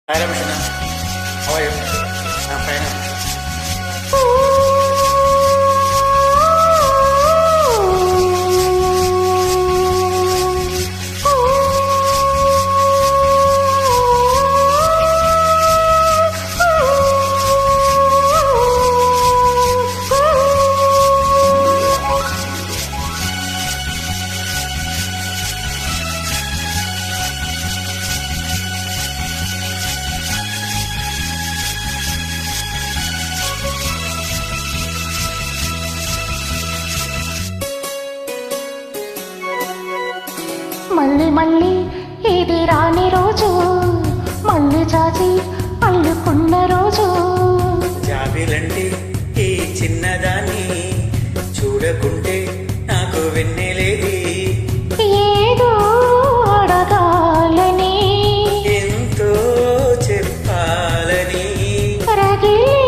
Hi Rameshna, how are you? I'm fine. మళ్ళీ మళ్ళీ ఇది రాని రోజు, మళ్ళీ చాచి అల్లుకున్న రోజు. జాబిలంటే ఈ చిన్నదాన్ని చూడకుంటే నాకు వెన్నెలేది. ఏదో అడగాలని, ఎంతో చెప్పాలని, రగిలి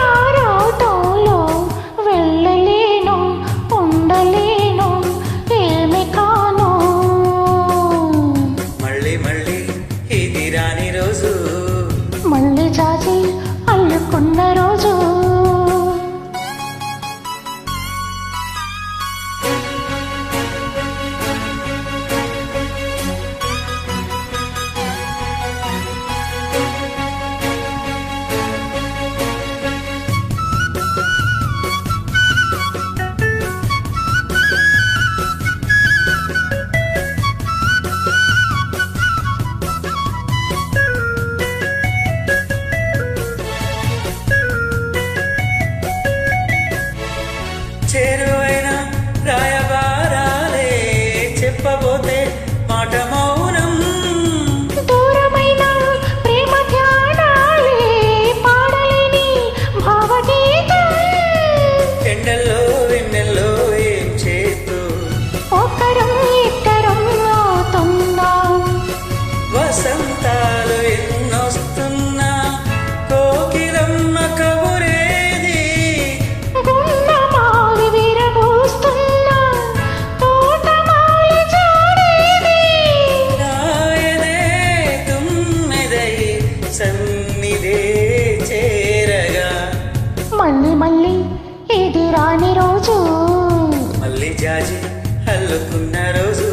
ఆరాటంలో వెళ్ళలేను, ఉండలేను, ఏమి కాను. మళ్ళీ మళ్ళీ ఇది రాని రోజు, మళ్ళీ చాచి అల్లుకున్న రోజు. చేరువైన రాయబారాలే చెప్పబోతే మాట మౌనం. దూరమైన ప్రేమ ధ్యానాలే పాడలేని భావగీతం. ఎండల్లో వెన్నెల్లో ఏం చేస్తూ ఒకరం ఇద్దరం అవుతున్నాం. వసంతాలు ఎన్నొస్తున్నా కోకిలమ్మ కబురేది. గున్నమావి విరబూస్తున్నా తోటమాలి జాడేది. నాయనే తుమ్మెదై సన్నిధే చేరగా, మళ్ళీ మళ్ళీ ఇది రాని రోజు, మళ్ళీ జాజి అల్లుకున్న రోజు.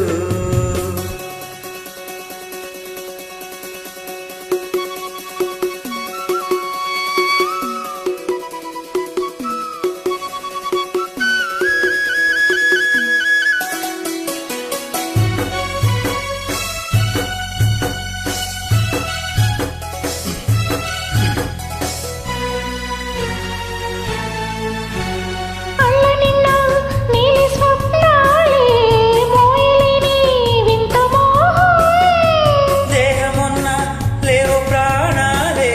అల్ల నిన్న నీలి స్వప్నాలే మోయలేని వింత మోహం. దేహమున్న లేవు ప్రాణాలే,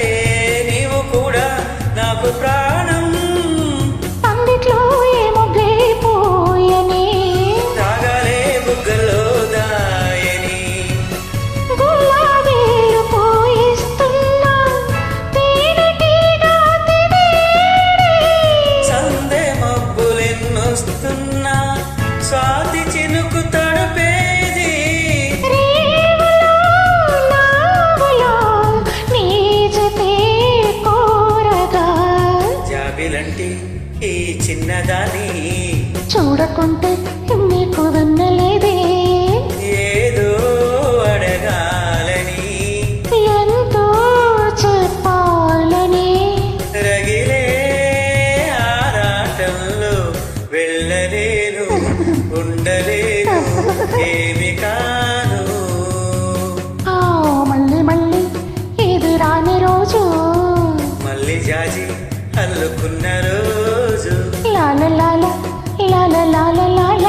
నీవు కూడా నాకు ప్రాణం. అందిట్లో ఏమో పోయని, రాగాలే బుగ్గలో దాయని, గులాబీలు పోయిస్తున్నా తేనెటీగా తినేరే. సందే మబ్బులెన్నొస్తున్నా స్వాతి చినుకు తడుపేది. రేవులో నావులో నీ జతే కోరగా, జాబిలంటి ఈ చిన్నదాని చూడకుంటే నీకు వెన్నలేదే. ఏదో అడగాలని, ఎంతో చెప్పాలని, రగిలే ఆరాటంలో వెళ్ళలేను, ఉండలేను, ఏమి కాను. ఆ మళ్ళీ మళ్ళీ ఇది రాని రోజు, మళ్ళీ జాజి అల్లుకున్న రోజు. లాల లాల లాల లాల లాల.